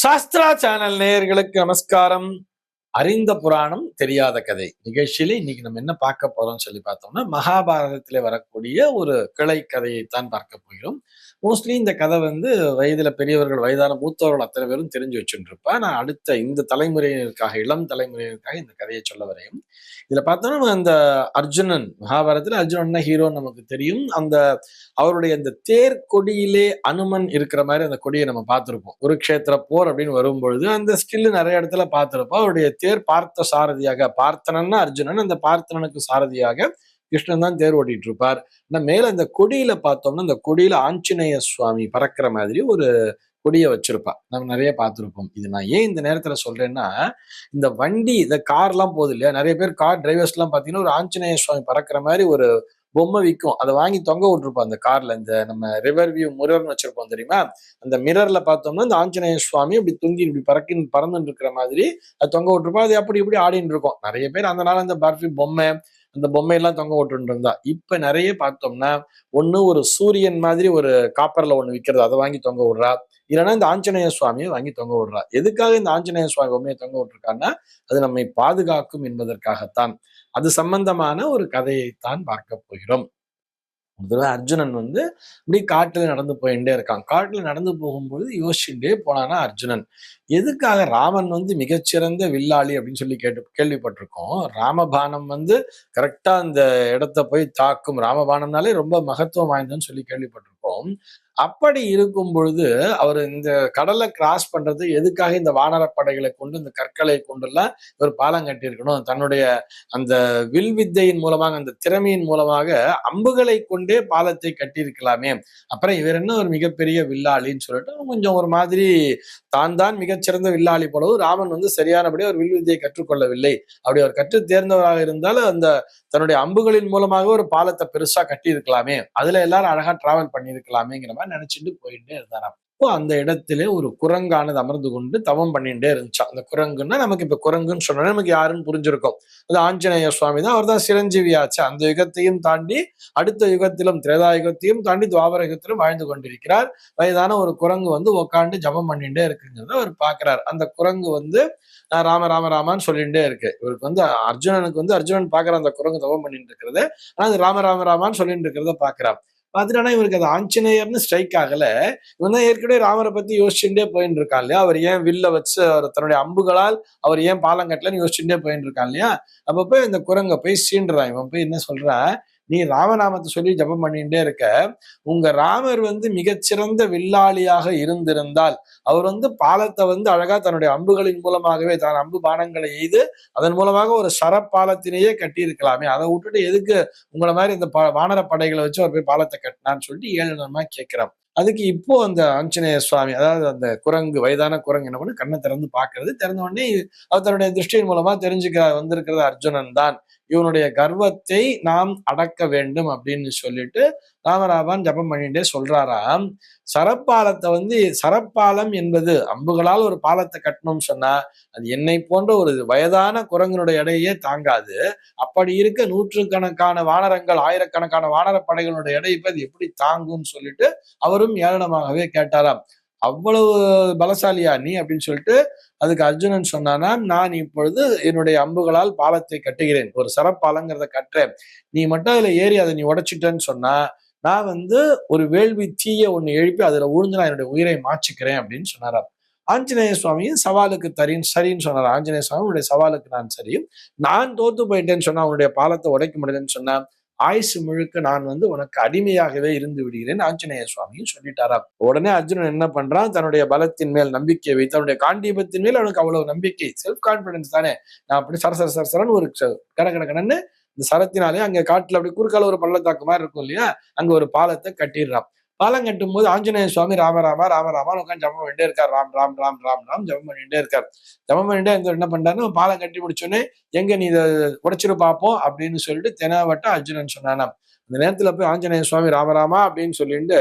Sastra channel நேயர்களுக்கு நமஸ்காரம். அறிந்த புராணம் தெரியாத கதை நிகழ்ச்சியில இன்னைக்கு நம்ம என்ன பார்க்க போறோம்னு சொல்லி பார்த்தோம்னா, மகாபாரதத்திலே வரக்கூடிய ஒரு கிளை கதையைத்தான் பார்க்க போகிறோம். மோஸ்ட்லி இந்த கதை வயதுல பெரியவர்கள், வயதான மூத்தவர்கள் அத்தனை பேரும் தெரிஞ்சு வச்சுருப்பா. நான் அடுத்த இந்த தலைமுறையினருக்காக, இளம் தலைமுறையினருக்காக இந்த கதையை சொல்ல வரையும். இதுல பார்த்தோம்னா அந்த அர்ஜுனன், மகாபாரதத்துல அர்ஜுனன் தான் ஹீரோன்னு நமக்கு தெரியும். அவருடைய அந்த தேர் கொடியிலே அனுமன் இருக்கிற மாதிரி அந்த கொடியை நம்ம பார்த்திருப்போம். குருக்ஷேத்திர போர் அப்படின்னு வரும்பொழுது அந்த ஸ்டில்லு நிறைய இடத்துல பார்த்திருப்போம். அவருடைய தேர் பார்த்த சாரதியாக, பார்த்தனன்னா அர்ஜுனன், அந்த பார்த்தனனுக்கு சாரதியாக கிருஷ்ணன் தான் தேர் ஓட்டிட்டு இருப்பார். மேல அந்த கொடியில பார்த்தோம்னா அந்த கொடியில ஆஞ்சநேய சுவாமி பறக்கிற மாதிரி ஒரு கொடியை வச்சிருப்பா. நம்ம நிறைய பார்த்திருப்போம். இது நான் ஏன் இந்த நேரத்துல சொல்றேன்னா, இந்த வண்டி, இந்த கார் எல்லாம் போகுது இல்லையா, நிறைய பேர் கார் டிரைவர்ஸ் எல்லாம் பாத்தீங்கன்னா ஒரு ஆஞ்சநேய சுவாமி பறக்கிற மாதிரி ஒரு பொம்மை விற்கும். அதை வாங்கி தொங்க விட்டுருப்போம் அந்த கார்ல. இந்த நம்ம ரிவர் வியூ மிரர்னு வச்சிருப்போம் தெரியுமா, அந்த மிரர்ல பார்த்தோம்னா இந்த ஆஞ்சநேய சுவாமி இப்படி துங்கி இப்படி பறந்துட்டு இருக்கிற மாதிரி அது தொங்க விட்டுருப்போம். அது அப்படி இப்படி ஆடின்னு இருக்கும். நிறைய பேர் அந்த நாள் அந்த பர்ஃபி பொம்மை, அந்த பொம்மையெல்லாம் தொங்க விட்டு இருந்தா. இப்ப நிறைய பார்த்தோம்னா ஒண்ணு ஒரு சூரியன் மாதிரி ஒரு காப்பர்ல ஒண்ணு விற்கிறது, அதை வாங்கி தொங்க விடுறா. இல்லைன்னா இந்த ஆஞ்சநேய சுவாமியை வாங்கி தொங்க விடுறா. எதுக்காக இந்த ஆஞ்சநேய சுவாமி பொம்மையை தொங்க விட்டுருக்காங்கன்னா, அது நம்மை பாதுகாக்கும் என்பதற்காகத்தான். அது சம்பந்தமான ஒரு கதையைத்தான் பார்க்க போகிறோம். முதல்ல அர்ஜுனன் இப்படி காட்டுல நடந்து போயிட்டே இருக்கான். காட்டுல நடந்து போகும்போது யோசிச்சுட்டே போனானா அர்ஜுனன், எதுக்காக ராமன் மிகச்சிறந்த வில்லாளி அப்படின்னு சொல்லி கேள்விப்பட்டிருக்கோம். ராமபானம் கரெக்டா அந்த இடத்த போய் தாக்கும். ராமபானம்னாலே ரொம்ப மகத்துவம் வாய்ந்ததுன்னு சொல்லி கேள்விப்பட்டிருக்கோம். அப்படி இருக்கும் பொழுது அவர் இந்த கடலை கிராஸ் பண்றது எதுக்காக, இந்த வானர படைகளை கொண்டு, இந்த கற்களை கொண்டுலாம் இவர் பாலம் கட்டியிருக்கணும். தன்னுடைய அந்த வில் வித்தையின் மூலமாக, அந்த திறமையின் மூலமாக அம்புகளை கொண்டே பாலத்தை கட்டியிருக்கலாமே. அப்புறம் இவர் என்ன ஒரு மிகப்பெரிய வில்லாளின்னு சொல்லிட்டு கொஞ்சம் ஒரு மாதிரி தான் மிகச்சிறந்த வில்லாளி போலவும், ராமன் சரியானபடி ஒரு வில் வித்தையை கற்றுக்கொள்ளவில்லை. அப்படி அவர் கற்று தேர்ந்தவராக இருந்தாலும் அந்த தன்னுடைய அம்புகளின் மூலமாக ஒரு பாலத்தை பெருசா கட்டி இருக்கலாமே, அதுல எல்லாரும் அழகா டிராவல் பண்ணியிருக்கலாமேங்கிற மாதிரி நினைச்சிட்டு போயிட்டே இருந்தாராம். இப்போ அந்த இடத்துல ஒரு குரங்கானது அமர்ந்து கொண்டு தவம் பண்ணிட்டே இருந்துச்சான். அந்த குரங்குன்னா நமக்கு இப்ப குரங்குன்னு சொன்னா நமக்கு யாருன்னு புரிஞ்சிருக்கும். அது ஆஞ்சநேய சுவாமி தான். அவர் தான் சிரஞ்சீவியாச்சு. அந்த யுகத்தையும் தாண்டி அடுத்த யுகத்திலும், திரேதா யுகத்தையும் தாண்டி துவாபர யுகத்திலும் வாழ்ந்து கொண்டிருக்கிறார். வயதான ஒரு குரங்கு உட்காந்து ஜபம் பண்ணிட்டே இருக்குங்கிறத அவர் பாக்குறார். அந்த குரங்கு ராம ராம ராமான்னு சொல்லிட்டே இருக்கு. இவருக்கு அர்ஜுனனுக்கு அர்ஜுனன் பாக்குற அந்த குரங்கு தவம் பண்ணிட்டு இருக்கிறது, ஆனா அது ராம ராம ராமான்னு சொல்லிட்டு இருக்கிறத பாக்குறான். பார்த்துட்டானா இவருக்கு அது ஆஞ்சநேயர்னு ஸ்ட்ரைக் ஆகல. இவன் தான் ஏற்கனவே ராமரை பத்தி யோசிச்சுட்டே போயிட்டு இருக்கான் இல்லையா. அவர் ஏன் வில்ல வச்சு அவர் தன்னுடைய அம்புகளால் அவர் ஏன் பாலம் கட்டலன்னு யோசிச்சுட்டே போயிட்டு இருக்கான் இல்லையா. அப்ப போய் இந்த குரங்க போய் சீண்டுறான். இவன் போய் என்ன சொல்றான், நீ ராமநாமத்தை சொல்லி ஜபம் பண்ணிட்டே இருக்க, உங்க ராமர் மிகச்சிறந்த வில்லாளியாக இருந்திருந்தால் அவர் பாலத்தை அழகா தன்னுடைய அம்புகளின் மூலமாகவே தான் அம்பு பானங்களை எய்து அதன் மூலமாக ஒரு சரப்பாலத்திலேயே கட்டி இருக்கலாமே. அதை விட்டுட்டு எதுக்கு உங்களை மாதிரி இந்த வானர படைகளை வச்சு அவர் போய் பாலத்தை கட்டினான்னு சொல்லிட்டு ஏளனமா கேட்கிறான். அதுக்கு இப்போ அந்த ஆஞ்சநேய சுவாமி, அதாவது அந்த குரங்கு, வயதான குரங்கு என்ன பண்ணு, கண்ணை திறந்து பாக்குறது. திறந்த உடனே அவர் தன்னுடைய திருஷ்டியின் மூலமா வந்திருக்கிறது அர்ஜுனன் தான். இவனுடைய கர்வத்தை நாம் அடக்க வேண்டும் அப்படின்னு சொல்லிட்டு ராமராமன் ஜபம் பண்ணிட்டே சொல்றாராம். சரப்பாலம் என்பது அம்புகளால் ஒரு பாலத்தை கட்டணும்னு சொன்னா அது என்னை போன்ற ஒரு வயதான குரங்கனுடைய எடையே தாங்காது. அப்படி இருக்க நூற்றுக்கணக்கான வானரங்கள், ஆயிரக்கணக்கான வானர படைகளுடைய எடை இப்ப அது எப்படி தாங்கும்னு சொல்லிட்டு அவரும் ஏளனமாகவே கேட்டாராம். அவ்வளவு பலசாலியா நீ அப்படின்னு சொல்லிட்டு அதுக்கு அர்ஜுனன் சொன்னானா, நான் இப்பொழுது என்னுடைய அம்புகளால் பாலத்தை கட்டுகிறேன், ஒரு சரப்பாலங்கிறத கட்டுறேன். நீ மட்டும் அதுல ஏறி அதை நீ உடைச்சிட்டேன்னு சொன்னா நான் ஒரு வேள்வி தீய ஒண்ணு எழுப்பி அதுல உழுந்து நான் என்னுடைய உயிரை மாச்சிக்கிறேன் அப்படின்னு சொன்னாராம். ஆஞ்சநேய சுவாமியும் சவாலுக்கு சரின்னு சொன்னார். ஆஞ்சநேய சுவாமி உன்னுடைய சவாலுக்கு நான் சரியும், நான் தோத்து போயிட்டேன்னு சொன்னா, உன்னுடைய பாலத்தை உடைக்க முடியலன்னு சொன்னா ஆயுசு முழுக்க நான் உனக்கு அடிமையாகவே இருந்து விடுகிறேன் ஆஞ்சநேய சுவாமியும் சொல்லிட்டாராம். உடனே அர்ஜுனன் என்ன பண்றான், தன்னுடைய பலத்தின் மேல் நம்பிக்கை வைத்து, தன்னுடைய காண்டீபத்தின் மேல் அவனுக்கு அவ்வளவு நம்பிக்கை, செல்ஃப் கான்பிடன்ஸ் தானே. நான் அப்படி சரசரன்னு ஒரு கடன்னு இந்த சரத்தினாலே அங்க காட்டுல அப்படி குறுக்கால ஒரு பள்ளத்தாக்கு மாதிரி இருக்கும் இல்லையா, அங்க ஒரு பாலத்தை கட்டிடுறான். பாலம் கட்டும் போது ஆஞ்சநேய சுவாமி ராமராமா ராமராமான்னு உட்காந்து ஜபம் பண்ணிட்டே இருக்கார். ராம் ராம் ராம் ராம் ராம் ஜபம் பண்ணிட்டே இருக்கார். ஜபம் பண்ணிட்டே இருந்தவர் என்ன பண்றாருன்னு, பாலம் கட்டி முடிச்சோடனே எங்க நீ இதை உடைச்சிரு பார்ப்போம் அப்படின்னு சொல்லிட்டு தெனாவட்ட அர்ஜுனன் சொன்னானாம். அந்த நேரத்துல போய் ஆஞ்சநேய சுவாமி ராமராமா அப்படின்னு சொல்லிட்டு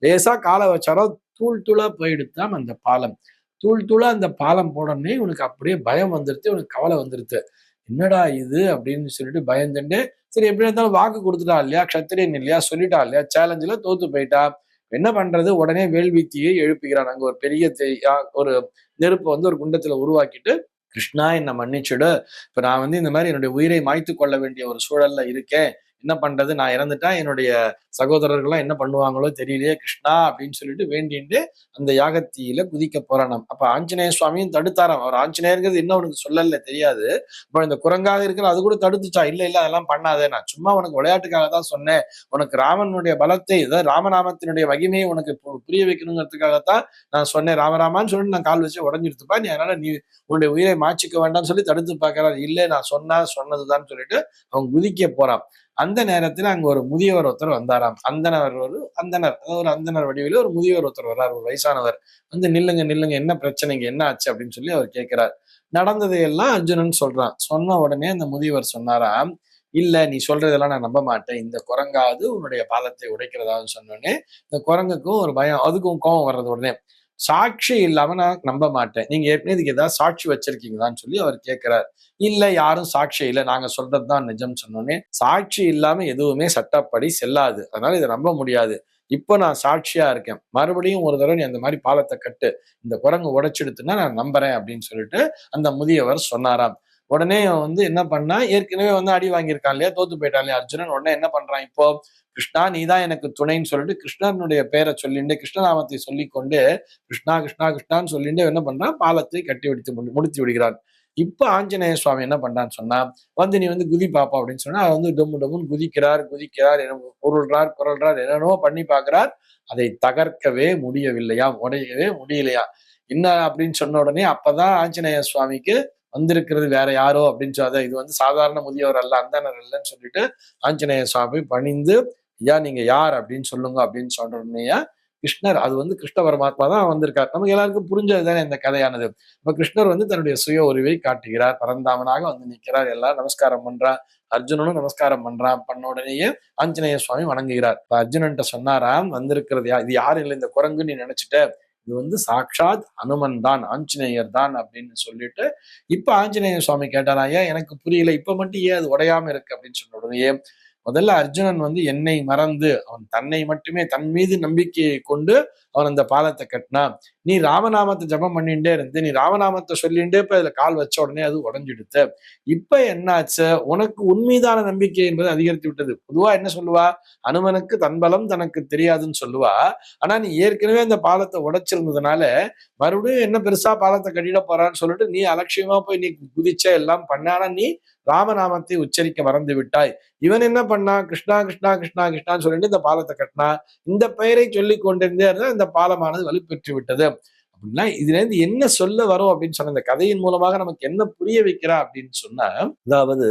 லேசா காலை வச்சாரோ, தூள் தூளா போயிடுத்தாம் அந்த பாலம். தூள் தூளா அந்த பாலம் போடனே உனக்கு அப்படியே பயம் வந்துருது, உனக்கு கவலை வந்துருது. என்னடா இது அப்படின்னு சொல்லிட்டு பயந்துட்டு, சரி எப்படி இருந்தாலும் வாக்கு கொடுத்துட்டா இல்லையா, க்ஷத்திரியன் இல்லையா, சொல்லிட்டா இல்லையா, சேலஞ்சில தோத்து போயிட்டா, என்ன பண்றது, உடனே வேள்வித்தீயை எழுப்புகிறான். அங்க ஒரு பெரிய ஒரு நெருப்பை வந்து ஒரு குண்டத்துல உருவாக்கிட்டு, கிருஷ்ணா என்ன மன்னிச்சுடு, இப்ப நான் வந்து இந்த மாதிரி என்னுடைய உயிரை மாய்த்து கொள்ள வேண்டிய ஒரு சூழல்ல இருக்கேன், என்ன பண்றது, நான் இறந்துட்டா என்னுடைய சகோதரர்கள்லாம் என்ன பண்ணுவாங்களோ தெரியலையே கிருஷ்ணா அப்படின்னு சொல்லிட்டு வேண்டிட்டு அந்த யாகத்தீயில குதிக்க போறானாம். அப்ப ஆஞ்சநேய சுவாமியும் தடுத்தாராம். அவர் ஆஞ்சநேயர்ங்கிறது இன்னும் அவனுக்கு சொல்லல, தெரியாது. அப்ப இந்த குரங்காக இருக்கிற அது கூட தடுத்துச்சா, இல்ல இல்ல அதெல்லாம் பண்ணாதே, நான் சும்மா உனக்கு விளையாட்டுக்காக தான் சொன்னேன், உனக்கு ராமனுடைய பலத்தை, அதாவது ராமநாமத்தினுடைய மகிமையை உனக்கு புரிய வைக்கணுங்கிறதுக்காகத்தான் நான் சொன்னேன், ராமராமான்னு சொல்லிட்டு நான் கால் வச்சு உடஞ்சிருத்துப்பா, நீ அதனால நீ உன்னுடைய உயிரை மாச்சிக்க வேண்டாம்னு சொல்லி தடுத்து பார்க்கிறார். இல்ல நான் சொன்னதுதான் சொல்லிட்டு அவன் குதிக்க போறான். அந்த நேரத்துல அங்க ஒரு முதியவர் ஒருத்தர் வந்தாராம். அந்தனர், ஒரு அந்தனர் வடிவில ஒரு முதியவர் ஒருத்தர் வர்றார், ஒரு வயசானவர். வந்து நில்லுங்க நில்லுங்க, என்ன பிரச்சனைங்க, என்ன ஆச்சு அப்படின்னு சொல்லி அவர் கேட்கிறார். நடந்ததையெல்லாம் அர்ஜுனன் சொல்றான். சொன்ன உடனே அந்த முதியவர் சொன்னாராம், இல்ல நீ சொல்றதெல்லாம் நான் நம்ப மாட்டேன், இந்த குரங்காவது உன்னுடைய பாலத்தை உடைக்கிறதான்னு சொன்னோடனே இந்த குரங்குக்கும் ஒரு பயம், அதுக்கும் கோபம் வர்றது. உடனே சாட்சி இல்லாம நான் நம்ப மாட்டேன், நீங்க ஏற்கனவே இதுக்கு ஏதாவது சாட்சி வச்சிருக்கீங்களான்னு சொல்லி அவர் கேட்கிறார். இல்ல யாரும் சாட்சி இல்ல, நாங்க சொல்றதுதான் நிஜம் சொன்னோன்னே, சாட்சி இல்லாம எதுவுமே சட்டப்படி செல்லாது, அதனால இதை நம்ப முடியாது. இப்போ நான் சாட்சியா இருக்கேன், மறுபடியும் ஒரு தடவை நீ அந்த மாதிரி பாலத்தை கட்டு, இந்த குரங்கு உடைச்சிடுத்துன்னா நான் நம்புறேன் அப்படின்னு சொல்லிட்டு அந்த முதியவர் சொன்னாராம். உடனே வந்து என்ன பண்ணா, ஏற்கனவே வந்து அடி வாங்கியிருக்கான் இல்லையா, தோத்து போயிட்டான் இல்லையா அர்ஜுனன், உடனே என்ன பண்றான், இப்போ கிருஷ்ணா நீதான் எனக்கு துணைன்னு சொல்லிட்டு கிருஷ்ணனுடைய பெயரை சொல்லிட்டு, கிருஷ்ணநாமத்தை சொல்லிக்கொண்டு கிருஷ்ணா கிருஷ்ணா கிருஷ்ணான்னு சொல்லிட்டு என்ன பண்றான், பாலத்தை கட்டி முடித்து விடுகிறான். இப்ப ஆஞ்சநேய சுவாமி என்ன பண்றான்னு சொன்னா, வந்து நீ வந்து குதி பாப்பா அப்படின்னு சொன்னா, அவர் வந்து டொம்மு டொம்முன்னு குதிக்கிறார், என்ன புரள்றார், என்னென்னவோ பண்ணி பாக்குறார். அதை தகர்க்கவே முடியவில்லையாம், உடையவே முடியலையா. என்ன அப்படின்னு சொன்ன உடனே அப்பதான் ஆஞ்சநேய சுவாமிக்கு வந்திருக்கிறது வேற யாரோ அப்படின்னு சொல்லாத, இது வந்து சாதாரண முதியவர் அல்ல, அந்தனர் அல்லன்னு சொல்லிட்டு ஆஞ்சநேய சுவாமி பணிந்து, ஐயா நீங்க யார் அப்படின்னு சொல்லுங்க அப்படின்னு சொல்ற உடனே கிருஷ்ணர், அது வந்து கிருஷ்ண பரமாத்மா தான் வந்திருக்கார். நமக்கு எல்லாருக்கும் புரிஞ்சது தானே இந்த கதையானது. இப்ப கிருஷ்ணர் வந்து தன்னுடைய சுய உருவை காட்டுகிறார், பரந்தாமனாக வந்து நிற்கிறார், எல்லாரும் நமஸ்காரம் பண்றார், அர்ஜுனனும் நமஸ்காரம் பண்றான். பண்ண உடனேயே ஆஞ்சநேய சுவாமி வணங்குகிறார். இப்ப அர்ஜுனன்ட்ட சொன்னாராம், வந்திருக்கிறது இது யாரும் இல்லை இந்த குரங்கு நீ நினைச்சிட்ட, இது வந்து சாட்சாத் அனுமன் தான், ஆஞ்சநேயர் தான் அப்படின்னு சொல்லிட்டு, இப்ப ஆஞ்சநேய சுவாமி கேட்டாரா, ஏன் எனக்கு புரியல, இப்ப மட்டும் ஏன் அது உடையாம இருக்கு அப்படின்னு சொன்ன உடனே, முதல்ல அர்ஜுனன் வந்து என்னை மறந்து அவன் தன்னை மட்டுமே, தன் மீது நம்பிக்கையை கொண்டு அவன் அந்த பாலத்தை கட்டினான். நீ ராமநாமத்தை ஜபம் பண்ணிட்டே இருந்து, நீ ராமநாமத்தை சொல்லிட்டே போய் அதுல கால் வச்ச உடனே அது உடஞ்சிடுத்து. இப்ப என்னாச்சு, உனக்கு உண்மைதான நம்பிக்கை என்பது அதிகரித்து விட்டது. பொதுவா என்ன சொல்லுவா, அனுமனுக்கு தன் பலம் தனக்கு தெரியாதுன்னு சொல்லுவா. ஆனா நீ ஏற்கனவே அந்த பாலத்தை உடைச்சிருந்ததுனால மறுபடியும் என்ன பெருசா பாலத்தை கட்டிட போறான்னு சொல்லிட்டு நீ அலட்சியமா போய் நீ குதிச்ச, எல்லாம் பண்ண, ஆனா நீ ராமநாமத்தை உச்சரிக்க மறந்து விட்டாய். இவன் என்ன பண்ணா, கிருஷ்ணா கிருஷ்ணா கிருஷ்ணா கிருஷ்ணான்னு சொல்லிட்டு இந்த பாலத்தை கட்டினா, இந்த பெயரை சொல்லிக் கொண்டிருந்தே இருந்தா இந்த பாலமானது வலுப்பெற்று விட்டது. அப்படின்னா இதுல இருந்து என்ன சொல்ல வரும் அப்படின்னு சொன்ன, இந்த கதையின் மூலமாக நமக்கு என்ன புரிய வைக்கிறா அப்படின்னு சொன்னா, அதாவது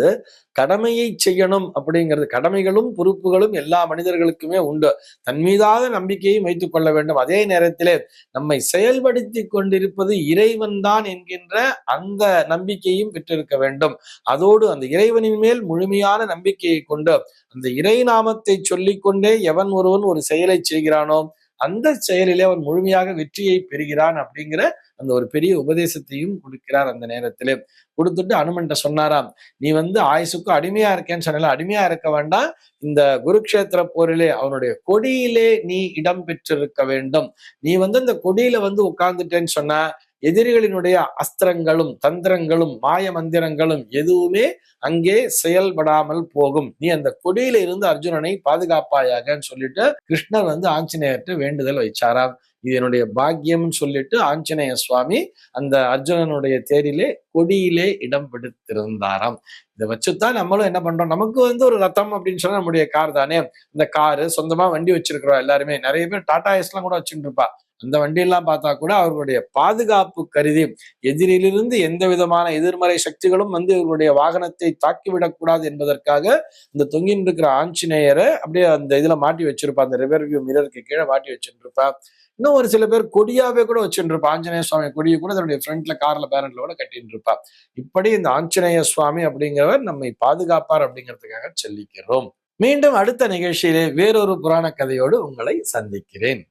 கடமையை செய்யணும் அப்படிங்கிறது, கடமைகளும் பொறுப்புகளும் எல்லா மனிதர்களுக்குமே உண்டு. தன் மீதான நம்பிக்கையை வைத்துக் கொள்ள வேண்டும். அதே நேரத்திலே நம்மை செயல்படுத்தி கொண்டிருப்பது இறைவன் தான் என்கின்ற அந்த நம்பிக்கையும் பெற்றிருக்க வேண்டும். அதோடு அந்த இறைவனின் மேல் முழுமையான நம்பிக்கையை கொண்டு அந்த இறை நாமத்தை சொல்லிக்கொண்டே எவன் ஒருவன் ஒரு செயலை செய்கிறானோ அந்த செயலிலே அவன் முழுமையாக வெற்றியை பெறுகிறான் அப்படிங்கிற அந்த ஒரு பெரிய உபதேசத்தையும் கொடுக்கிறார். அந்த நேரத்திலே கொடுத்துட்டு அனுமன்ட்ட சொன்னாராம், நீ வந்து ஆயுசுக்கு அடிமையா இருக்கேன்னு சொன்னால, அடிமையா இருக்க வேண்டாம், இந்த குருக்ஷேத்திர போரிலே அவனுடைய கொடியிலே நீ இடம் பெற்றிருக்க வேண்டும். நீ வந்து அந்த கொடியில வந்து உட்கார்ந்துட்டேன்னு சொன்னா எதிரிகளினுடைய அஸ்திரங்களும் தந்திரங்களும் மாய மந்திரங்களும் எதுவுமே அங்கே செயல்படாமல் போகும். நீ அந்த கொடியில இருந்து அர்ஜுனனை பாதுகாப்பாயாகன்னு சொல்லிட்டு கிருஷ்ணர் வந்து ஆஞ்சநேயர்கிட்ட வேண்டுதல் வச்சாராம். இது என்னுடைய பாக்கியம்னு சொல்லிட்டு ஆஞ்சநேய சுவாமி அந்த அர்ஜுனனுடைய தேரிலே கொடியிலே இடம் பிடித்திருந்தாராம். இதை வச்சுதான் நம்மளும் என்ன பண்றோம், நமக்கு வந்து ஒரு ரத்தம் அப்படின்னு சொன்னா நம்முடைய கார் தானே. இந்த காரு சொந்தமா வண்டி வச்சிருக்கிறோம் எல்லாருமே, நிறைய பேர் டாடா ஏஸ் எல்லாம் கூட வச்சுட்டு இருப்பா. அந்த வண்டியெல்லாம் பார்த்தா கூட அவர்களுடைய பாதுகாப்பு கருதி எதிரிலிருந்து எந்த விதமான எதிர்மறை சக்திகளும் வந்து இவர்களுடைய வாகனத்தை தாக்கிவிடக்கூடாது என்பதற்காக இந்த தொங்கின்னு இருக்கிற ஆஞ்சநேயரை அப்படியே அந்த இதுல மாட்டி வச்சிருப்பா, அந்த ரிவர்வியூ மிரருக்கு கீழே மாட்டி வச்சுட்டு இருப்பா. இன்னும் ஒரு சில பேர் கொடியாவே கூட வச்சுட்டு இருப்பா, ஆஞ்சநேய சுவாமி கொடியை கூட தன்னுடைய ஃப்ரண்ட்ல கார்ல பேரண்ட்ல கூட கட்டிட்டு இருப்பா. இப்படி இந்த ஆஞ்சநேய சுவாமி அப்படிங்கிறவர் நம்மை பாதுகாப்பார் அப்படிங்கிறதுக்காக சொல்லிக்கிறோம். மீண்டும் அடுத்த நிகழ்ச்சியிலே வேறொரு புராண கதையோடு உங்களை சந்திக்கிறேன்.